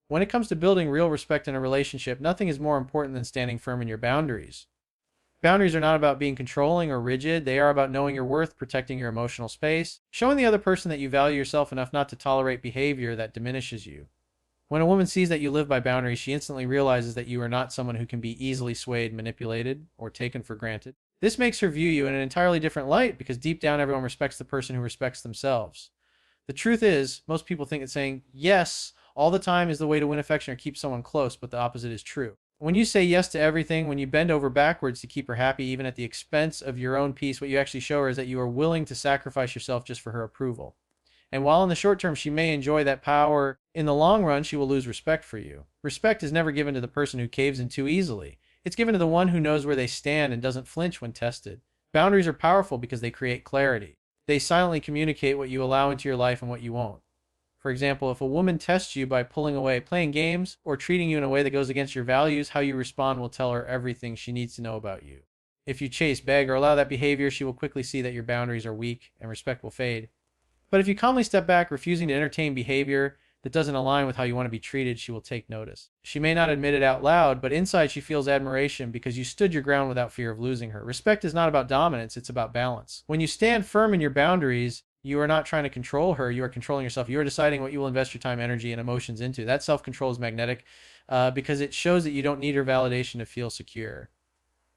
When it comes to building real respect in a relationship, nothing is more important than standing firm in your boundaries. Boundaries are not about being controlling or rigid. They are about knowing your worth, protecting your emotional space, showing the other person that you value yourself enough not to tolerate behavior that diminishes you. When a woman sees that you live by boundaries, she instantly realizes that you are not someone who can be easily swayed, manipulated, or taken for granted. This makes her view you in an entirely different light because deep down everyone respects the person who respects themselves. The truth is, most people think that saying yes all the time is the way to win affection or keep someone close, but the opposite is true. When you say yes to everything, when you bend over backwards to keep her happy, even at the expense of your own peace, what you actually show her is that you are willing to sacrifice yourself just for her approval. And while in the short term she may enjoy that power, in the long run she will lose respect for you. Respect is never given to the person who caves in too easily. It's given to the one who knows where they stand and doesn't flinch when tested. Boundaries are powerful because they create clarity. They silently communicate what you allow into your life and what you won't. For example, if a woman tests you by pulling away, playing games, or treating you in a way that goes against your values, how you respond will tell her everything she needs to know about you. If you chase, beg, or allow that behavior, she will quickly see that your boundaries are weak and respect will fade. But if you calmly step back, refusing to entertain behavior that doesn't align with how you want to be treated, she will take notice. She may not admit it out loud, but inside she feels admiration because you stood your ground without fear of losing her. Respect is not about dominance, it's about balance. When you stand firm in your boundaries, you are not trying to control her, you are controlling yourself. You are deciding what you will invest your time, energy, and emotions into. That self-control is magnetic because it shows that you don't need her validation to feel secure.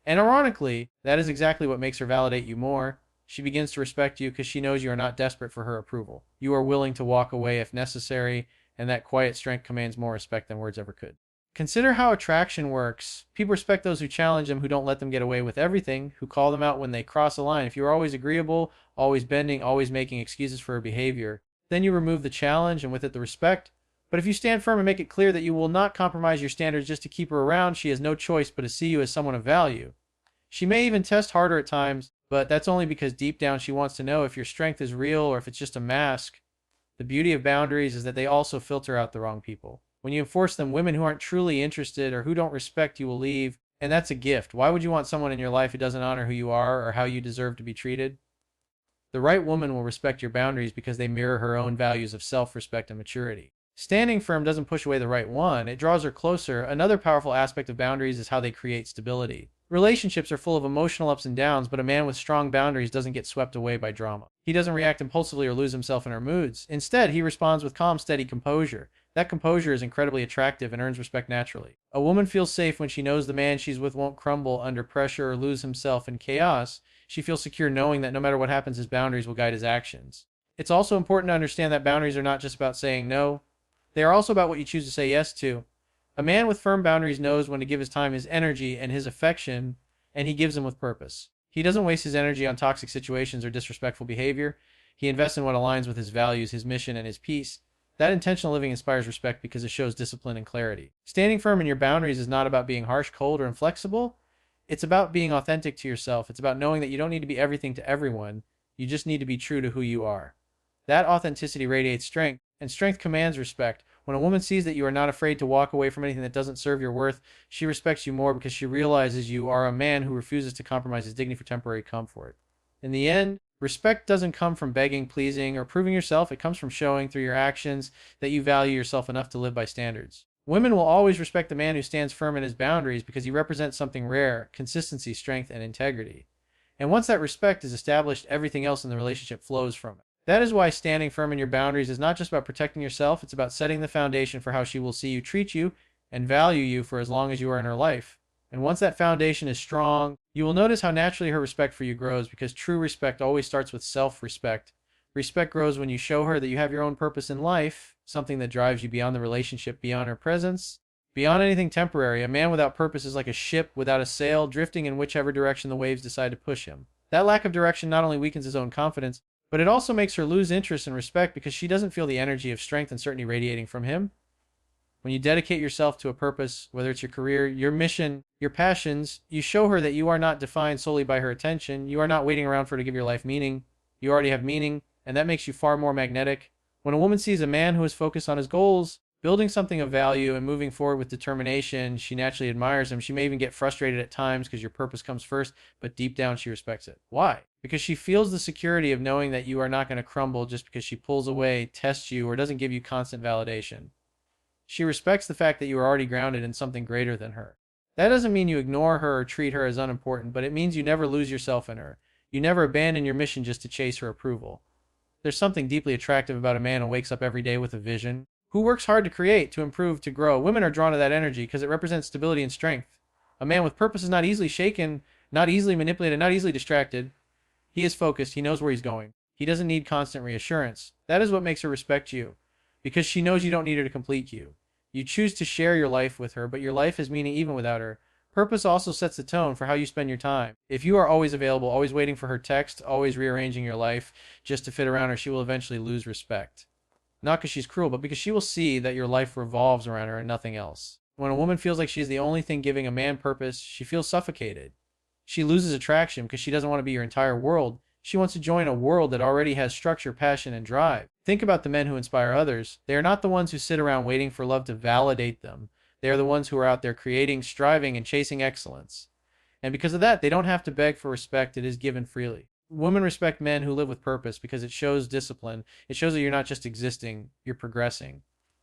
And ironically, that is exactly what makes her validate you more. She begins to respect you because she knows you are not desperate for her approval. You are willing to walk away if necessary, and that quiet strength commands more respect than words ever could. Consider how attraction works. People respect those who challenge them, who don't let them get away with everything, who call them out when they cross a line. If you are always agreeable, always bending, always making excuses for her behavior, then you remove the challenge and with it the respect. But if you stand firm and make it clear that you will not compromise your standards just to keep her around, she has no choice but to see you as someone of value. She may even test harder at times, but that's only because deep down she wants to know if your strength is real or if it's just a mask. The beauty of boundaries is that they also filter out the wrong people. When you enforce them, women who aren't truly interested or who don't respect you will leave, and that's a gift. Why would you want someone in your life who doesn't honor who you are or how you deserve to be treated? The right woman will respect your boundaries because they mirror her own values of self-respect and maturity. Standing firm doesn't push away the right one, it draws her closer. Another powerful aspect of boundaries is how they create stability. Relationships are full of emotional ups and downs, but a man with strong boundaries doesn't get swept away by drama. He doesn't react impulsively or lose himself in her moods. Instead, he responds with calm, steady composure. That composure is incredibly attractive and earns respect naturally. A woman feels safe when she knows the man she's with won't crumble under pressure or lose himself in chaos. She feels secure knowing that no matter what happens, his boundaries will guide his actions. It's also important to understand that boundaries are not just about saying no. They are also about what you choose to say yes to. A man with firm boundaries knows when to give his time, his energy, and his affection, and he gives them with purpose. He doesn't waste his energy on toxic situations or disrespectful behavior. He invests in what aligns with his values, his mission, and his peace. That intentional living inspires respect because it shows discipline and clarity. Standing firm in your boundaries is not about being harsh, cold, or inflexible. It's about being authentic to yourself. It's about knowing that you don't need to be everything to everyone. You just need to be true to who you are. That authenticity radiates strength, and strength commands respect. When a woman sees that you are not afraid to walk away from anything that doesn't serve your worth, she respects you more because she realizes you are a man who refuses to compromise his dignity for temporary comfort. In the end, respect doesn't come from begging, pleasing, or proving yourself. It comes from showing through your actions that you value yourself enough to live by standards. Women will always respect the man who stands firm in his boundaries because he represents something rare: consistency, strength, and integrity. And once that respect is established, everything else in the relationship flows from it. That is why standing firm in your boundaries is not just about protecting yourself, it's about setting the foundation for how she will see you, treat you, and value you for as long as you are in her life. And once that foundation is strong, you will notice how naturally her respect for you grows because true respect always starts with self-respect. Respect grows when you show her that you have your own purpose in life, something that drives you beyond the relationship, beyond her presence, beyond anything temporary. A man without purpose is like a ship without a sail, drifting in whichever direction the waves decide to push him. That lack of direction not only weakens his own confidence, but it also makes her lose interest and respect because she doesn't feel the energy of strength and certainty radiating from him. When you dedicate yourself to a purpose, whether it's your career, your mission, your passions, you show her that you are not defined solely by her attention. You are not waiting around for her to give your life meaning. You already have meaning, and that makes you far more magnetic. When a woman sees a man who is focused on his goals, building something of value, and moving forward with determination, she naturally admires him. She may even get frustrated at times because your purpose comes first, but deep down she respects it. Why? Because she feels the security of knowing that you are not going to crumble just because she pulls away, tests you, or doesn't give you constant validation. She respects the fact that you are already grounded in something greater than her. That doesn't mean you ignore her or treat her as unimportant, but it means you never lose yourself in her. You never abandon your mission just to chase her approval. There's something deeply attractive about a man who wakes up every day with a vision, who works hard to create, to improve, to grow. Women are drawn to that energy because it represents stability and strength. A man with purpose is not easily shaken, not easily manipulated, not easily distracted. He is focused. He knows where he's going. He doesn't need constant reassurance. That is what makes her respect you, because she knows you don't need her to complete you. You choose to share your life with her, but your life has meaning even without her. Purpose also sets the tone for how you spend your time. If you are always available, always waiting for her text, always rearranging your life just to fit around her, she will eventually lose respect. Not because she's cruel, but because she will see that your life revolves around her and nothing else. When a woman feels like she's the only thing giving a man purpose, she feels suffocated. She loses attraction because she doesn't want to be your entire world. She wants to join a world that already has structure, passion, and drive. Think about the men who inspire others. They are not the ones who sit around waiting for love to validate them. They are the ones who are out there creating, striving, and chasing excellence. And because of that, they don't have to beg for respect. It is given freely. Women respect men who live with purpose because it shows discipline. It shows that you're not just existing, you're progressing.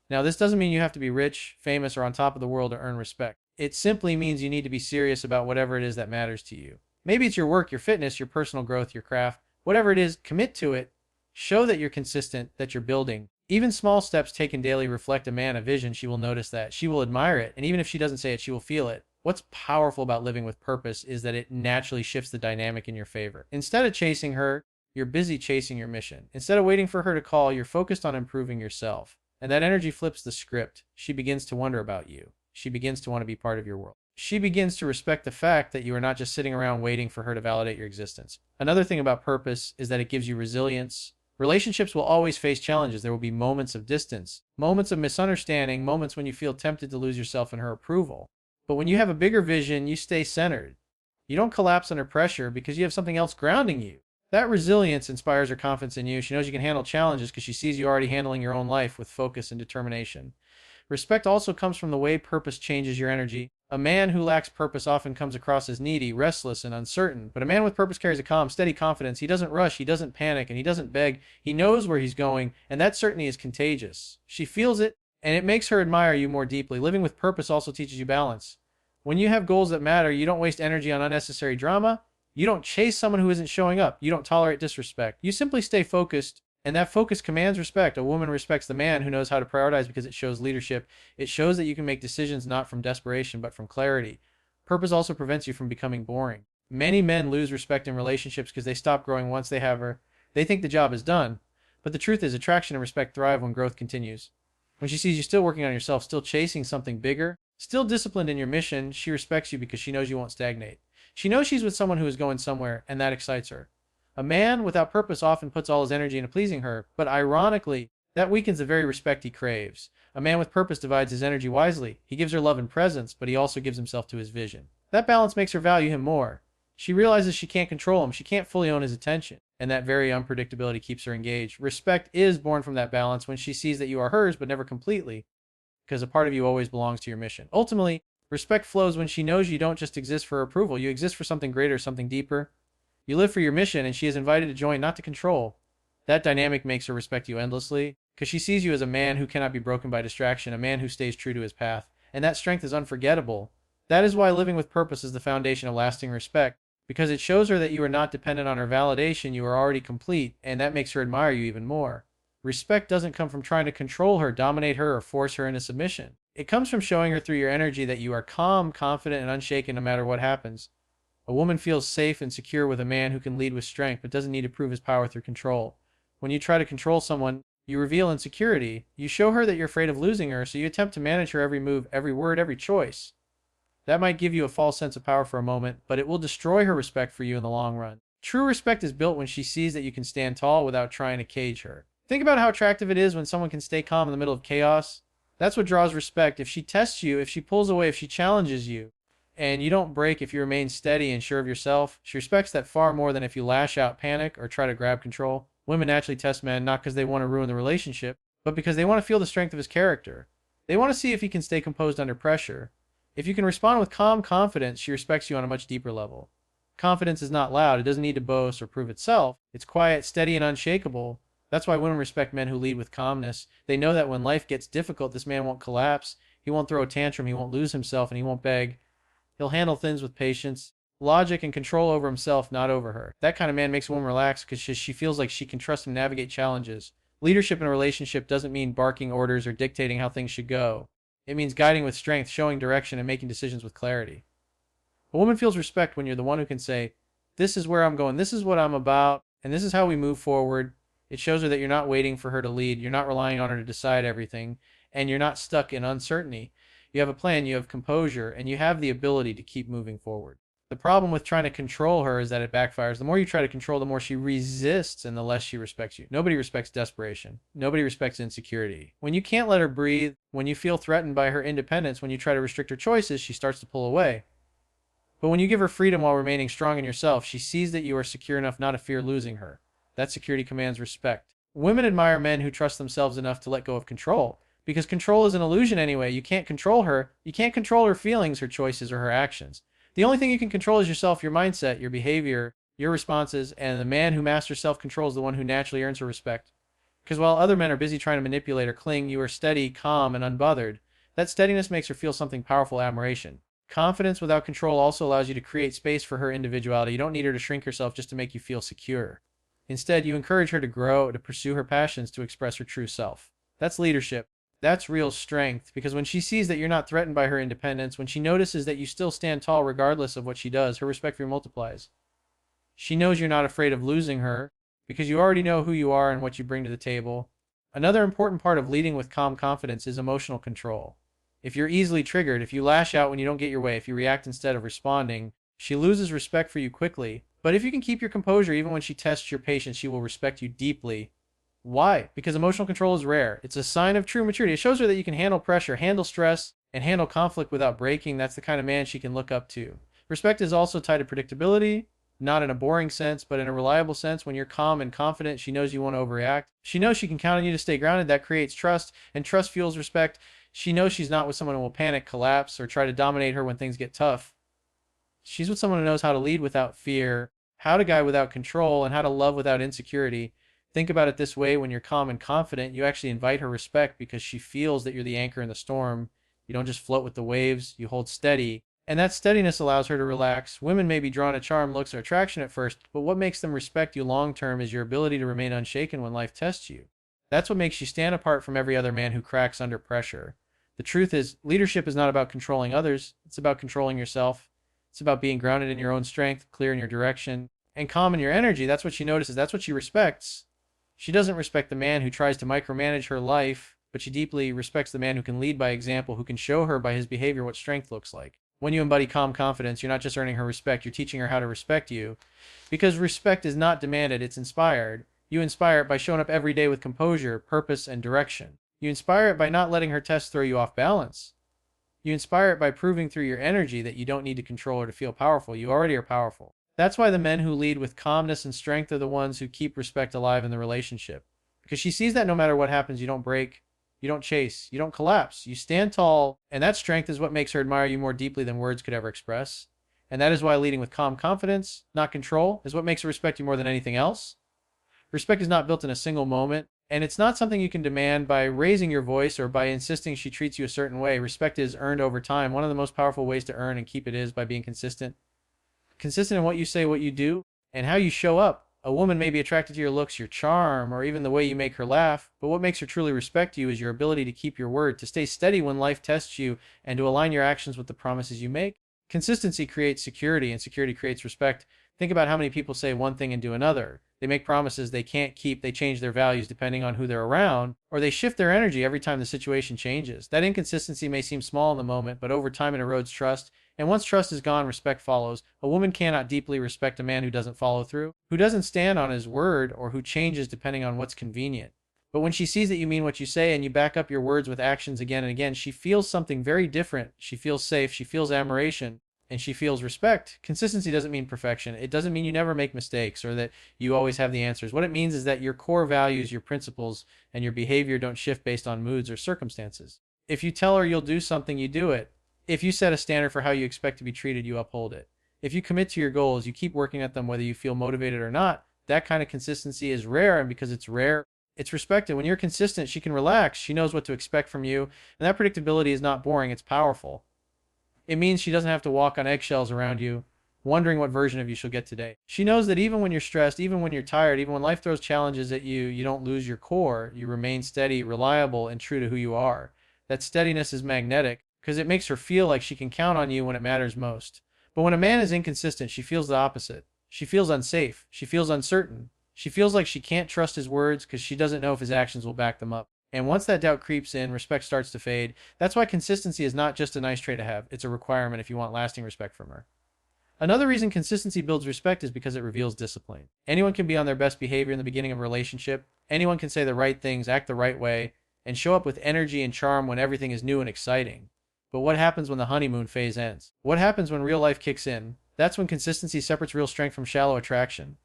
Now, this doesn't mean you have to be rich, famous, or on top of the world to earn respect. It simply means you need to be serious about whatever it is that matters to you. Maybe it's your work, your fitness, your personal growth, your craft. Whatever it is, commit to it. Show that you're consistent, that you're building. Even small steps taken daily reflect a man, a vision. She will notice that. She will admire it. And even if she doesn't say it, she will feel it. What's powerful about living with purpose is that it naturally shifts the dynamic in your favor. Instead of chasing her, you're busy chasing your mission. Instead of waiting for her to call, you're focused on improving yourself. And that energy flips the script. She begins to wonder about you. She begins to want to be part of your world. She begins to respect the fact that you are not just sitting around waiting for her to validate your existence. Another thing about purpose is that it gives you resilience. Relationships will always face challenges. There will be moments of distance, moments of misunderstanding, moments when you feel tempted to lose yourself in her approval. But when you have a bigger vision, you stay centered. You don't collapse under pressure because you have something else grounding you. That resilience inspires her confidence in you. She knows you can handle challenges because she sees you already handling your own life with focus and determination. Respect also comes from the way purpose changes your energy. A man who lacks purpose often comes across as needy, restless, and uncertain. But a man with purpose carries a calm, steady confidence. He doesn't rush, he doesn't panic, and he doesn't beg. He knows where he's going, and that certainty is contagious. She feels it, and it makes her admire you more deeply. Living with purpose also teaches you balance. When you have goals that matter, you don't waste energy on unnecessary drama. You don't chase someone who isn't showing up. You don't tolerate disrespect. You simply stay focused, and that focus commands respect. A woman respects the man who knows how to prioritize because it shows leadership. It shows that you can make decisions not from desperation, but from clarity. Purpose also prevents you from becoming boring. Many men lose respect in relationships because they stop growing once they have her. They think the job is done. But the truth is, attraction and respect thrive when growth continues. When she sees you still working on yourself, still chasing something bigger, still disciplined in your mission, she respects you because she knows you won't stagnate. She knows she's with someone who is going somewhere, and that excites her. A man without purpose often puts all his energy into pleasing her, but ironically, that weakens the very respect he craves. A man with purpose divides his energy wisely. He gives her love and presence, but he also gives himself to his vision. That balance makes her value him more. She realizes she can't control him. She can't fully own his attention, and that very unpredictability keeps her engaged. Respect is born from that balance when she sees that you are hers, but never completely, because a part of you always belongs to your mission. Ultimately, respect flows when she knows you don't just exist for approval. You exist for something greater, something deeper. You live for your mission, and she is invited to join, not to control. That dynamic makes her respect you endlessly, because she sees you as a man who cannot be broken by distraction, a man who stays true to his path, and that strength is unforgettable. That is why living with purpose is the foundation of lasting respect, because it shows her that you are not dependent on her validation, you are already complete, and that makes her admire you even more. Respect doesn't come from trying to control her, dominate her, or force her into submission. It comes from showing her through your energy that you are calm, confident, and unshaken no matter what happens. A woman feels safe and secure with a man who can lead with strength but doesn't need to prove his power through control. When you try to control someone, you reveal insecurity. You show her that you're afraid of losing her, so you attempt to manage her every move, every word, every choice. That might give you a false sense of power for a moment, but it will destroy her respect for you in the long run. True respect is built when she sees that you can stand tall without trying to cage her. Think about how attractive it is when someone can stay calm in the middle of chaos. That's what draws respect. If she tests you, if she pulls away, if she challenges you, and you don't break, if you remain steady and sure of yourself, she respects that far more than if you lash out, panic, or try to grab control. Women naturally test men not because they want to ruin the relationship, but because they want to feel the strength of his character. They want to see if he can stay composed under pressure. If you can respond with calm confidence, she respects you on a much deeper level. Confidence is not loud. It doesn't need to boast or prove itself. It's quiet, steady, and unshakable. That's why women respect men who lead with calmness. They know that when life gets difficult, this man won't collapse. He won't throw a tantrum. He won't lose himself, and he won't beg. He'll handle things with patience, logic, and control over himself, not over her. That kind of man makes a woman relax because she feels like she can trust him to navigate challenges. Leadership in a relationship doesn't mean barking orders or dictating how things should go. It means guiding with strength, showing direction, and making decisions with clarity. A woman feels respect when you're the one who can say, "This is where I'm going, this is what I'm about, and this is how we move forward." It shows her that you're not waiting for her to lead, you're not relying on her to decide everything, and you're not stuck in uncertainty. You have a plan, you have composure, and you have the ability to keep moving forward. The problem with trying to control her is that it backfires. The more you try to control, the more she resists and the less she respects you. Nobody respects desperation. Nobody respects insecurity. When you can't let her breathe, when you feel threatened by her independence, when you try to restrict her choices, she starts to pull away. But when you give her freedom while remaining strong in yourself, she sees that you are secure enough not to fear losing her. That security commands respect. Women admire men who trust themselves enough to let go of control, because control is an illusion anyway. You can't control her. You can't control her feelings, her choices, or her actions. The only thing you can control is yourself, your mindset, your behavior, your responses, and the man who masters self-control is the one who naturally earns her respect. Because while other men are busy trying to manipulate or cling, you are steady, calm, and unbothered. That steadiness makes her feel something powerful, admiration. Confidence without control also allows you to create space for her individuality. You don't need her to shrink herself just to make you feel secure. Instead, you encourage her to grow, to pursue her passions, to express her true self. That's leadership. That's real strength, because when she sees that you're not threatened by her independence, when she notices that you still stand tall regardless of what she does, her respect for you multiplies. She knows you're not afraid of losing her, because you already know who you are and what you bring to the table. Another important part of leading with calm confidence is emotional control. If you're easily triggered, if you lash out when you don't get your way, if you react instead of responding, she loses respect for you quickly. But if you can keep your composure even when she tests your patience, she will respect you deeply. Why? Because emotional control is rare. It's a sign of true maturity. It shows her that you can handle pressure, handle stress, and handle conflict without breaking. That's the kind of man she can look up to. Respect is also tied to predictability, not in a boring sense, but in a reliable sense. When you're calm and confident, she knows you won't overreact. She knows she can count on you to stay grounded. That creates trust, and trust fuels respect. She knows she's not with someone who will panic, collapse, or try to dominate her when things get tough. She's with someone who knows how to lead without fear, how to guide without control, and how to love without insecurity. Think about it this way: when you're calm and confident, you actually invite her respect because she feels that you're the anchor in the storm. You don't just float with the waves, you hold steady. And that steadiness allows her to relax. Women may be drawn to charm, looks, or attraction at first, but what makes them respect you long term is your ability to remain unshaken when life tests you. That's what makes you stand apart from every other man who cracks under pressure. The truth is, leadership is not about controlling others, it's about controlling yourself. It's about being grounded in your own strength, clear in your direction, and calm in your energy. That's what she notices, that's what she respects. She doesn't respect the man who tries to micromanage her life, but she deeply respects the man who can lead by example, who can show her by his behavior what strength looks like. When you embody calm confidence, you're not just earning her respect, you're teaching her how to respect you. Because respect is not demanded, it's inspired. You inspire it by showing up every day with composure, purpose, and direction. You inspire it by not letting her tests throw you off balance. You inspire it by proving through your energy that you don't need to control her to feel powerful. You already are powerful. That's why the men who lead with calmness and strength are the ones who keep respect alive in the relationship. Because she sees that no matter what happens, you don't break, you don't chase, you don't collapse. You stand tall, and that strength is what makes her admire you more deeply than words could ever express. And that is why leading with calm confidence, not control, is what makes her respect you more than anything else. Respect is not built in a single moment, and it's not something you can demand by raising your voice or by insisting she treats you a certain way. Respect is earned over time. One of the most powerful ways to earn and keep it is by being consistent. Consistent in what you say, what you do, and how you show up. A woman may be attracted to your looks, your charm, or even the way you make her laugh, but what makes her truly respect you is your ability to keep your word, to stay steady when life tests you, and to align your actions with the promises you make. Consistency creates security, and security creates respect. Think about how many people say one thing and do another. They make promises they can't keep, they change their values depending on who they're around, or they shift their energy every time the situation changes. That inconsistency may seem small in the moment, but over time it erodes trust. And once trust is gone, respect follows. A woman cannot deeply respect a man who doesn't follow through, who doesn't stand on his word, or who changes depending on what's convenient. But when she sees that you mean what you say and you back up your words with actions again and again, she feels something very different. She feels safe, she feels admiration, and she feels respect. Consistency doesn't mean perfection. It doesn't mean you never make mistakes or that you always have the answers. What it means is that your core values, your principles, and your behavior don't shift based on moods or circumstances. If you tell her you'll do something, you do it. If you set a standard for how you expect to be treated, you uphold it. If you commit to your goals, you keep working at them whether you feel motivated or not. That kind of consistency is rare, and because it's rare, It's respected. When you're consistent, she can relax. She knows what to expect from you. And that predictability is not boring, it's powerful. It means she doesn't have to walk on eggshells around you, wondering what version of you she'll get today. She knows that even when you're stressed, even when you're tired, even when life throws challenges at you, you don't lose your core. You remain steady, reliable, and true to who you are. That steadiness is magnetic because it makes her feel like she can count on you when it matters most. But when a man is inconsistent, she feels the opposite. She feels unsafe. She feels uncertain. She feels like she can't trust his words because she doesn't know if his actions will back them up. And once that doubt creeps in, respect starts to fade. That's why consistency is not just a nice trait to have, it's a requirement if you want lasting respect from her. Another reason consistency builds respect is because it reveals discipline. Anyone can be on their best behavior in the beginning of a relationship. Anyone can say the right things, act the right way, and show up with energy and charm when everything is new and exciting. But what happens when the honeymoon phase ends? What happens when real life kicks in? That's when consistency separates real strength from shallow attraction.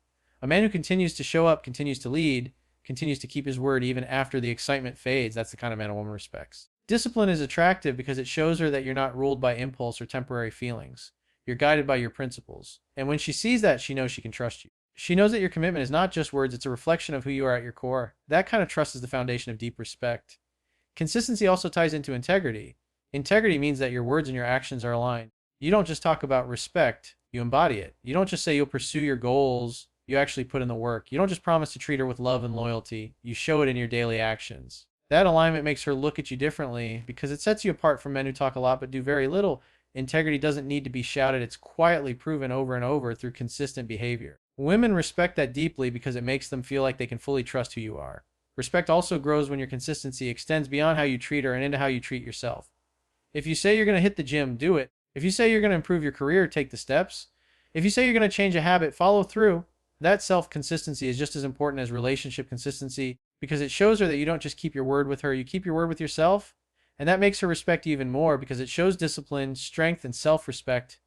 A man who continues to show up, continues to lead, continues to keep his word even after the excitement fades, that's the kind of man a woman respects. Discipline is attractive because it shows her that you're not ruled by impulse or temporary feelings. You're guided by your principles. And when she sees that, she knows she can trust you. She knows that your commitment is not just words, it's a reflection of who you are at your core. That kind of trust is the foundation of deep respect. Consistency also ties into integrity. Integrity means that your words and your actions are aligned. You don't just talk about respect, you embody it. You don't just say you'll pursue your goals, you actually put in the work. You don't just promise to treat her with love and loyalty, you show it in your daily actions. That alignment makes her look at you differently because it sets you apart from men who talk a lot but do very little. Integrity doesn't need to be shouted, it's quietly proven over and over through consistent behavior. Women respect that deeply because it makes them feel like they can fully trust who you are. Respect also grows when your consistency extends beyond how you treat her and into how you treat yourself. If you say you're going to hit the gym, do it. If you say you're going to improve your career, take the steps. If you say you're going to change a habit, follow through. That self-consistency is just as important as relationship consistency because it shows her that you don't just keep your word with her, you keep your word with yourself. And that makes her respect you even more because it shows discipline, strength, and self-respect.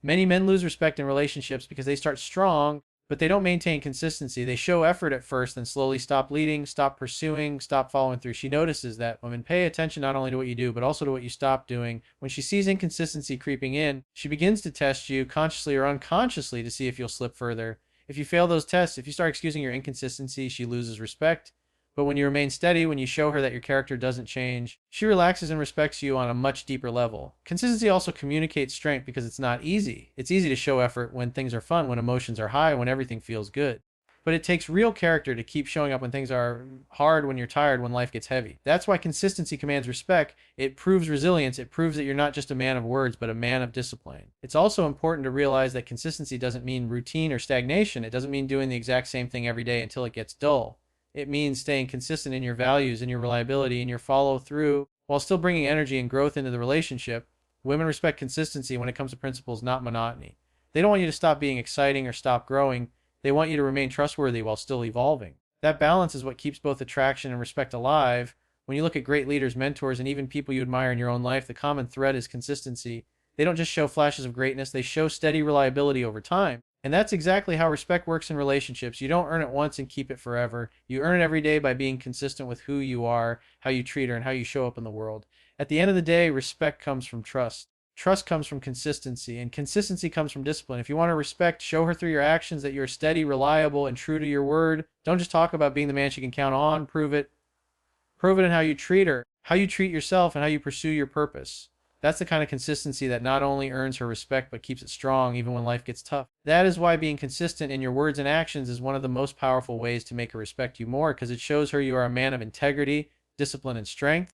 Many men lose respect in relationships because they start strong, but they don't maintain consistency. They show effort at first, then slowly stop leading, stop pursuing, stop following through. She notices that women pay attention not only to what you do, but also to what you stop doing. When she sees inconsistency creeping in, she begins to test you consciously or unconsciously to see if you'll slip further. If you fail those tests, if you start excusing your inconsistency, she loses respect. But when you remain steady, when you show her that your character doesn't change, she relaxes and respects you on a much deeper level. Consistency also communicates strength because it's not easy. It's easy to show effort when things are fun, when emotions are high, when everything feels good. But it takes real character to keep showing up when things are hard, when you're tired, when life gets heavy. That's why consistency commands respect. It proves resilience. It proves that you're not just a man of words, but a man of discipline. It's also important to realize that consistency doesn't mean routine or stagnation. It doesn't mean doing the exact same thing every day until it gets dull. It means staying consistent in your values, in your reliability, in your follow through, while still bringing energy and growth into the relationship. Women respect consistency when it comes to principles, not monotony. They don't want you to stop being exciting or stop growing. They want you to remain trustworthy while still evolving. That balance is what keeps both attraction and respect alive. When you look at great leaders, mentors, and even people you admire in your own life, the common thread is consistency. They don't just show flashes of greatness, they show steady reliability over time. And that's exactly how respect works in relationships. You don't earn it once and keep it forever. You earn it every day by being consistent with who you are, how you treat her, and how you show up in the world. At the end of the day, respect comes from trust. Trust comes from consistency, and consistency comes from discipline. If you want to respect, show her through your actions that you're steady, reliable, and true to your word. Don't just talk about being the man she can count on. Prove it. Prove it in how you treat her, how you treat yourself, and how you pursue your purpose. That's the kind of consistency that not only earns her respect, but keeps it strong even when life gets tough. That is why being consistent in your words and actions is one of the most powerful ways to make her respect you more, because it shows her you are a man of integrity, discipline, and strength.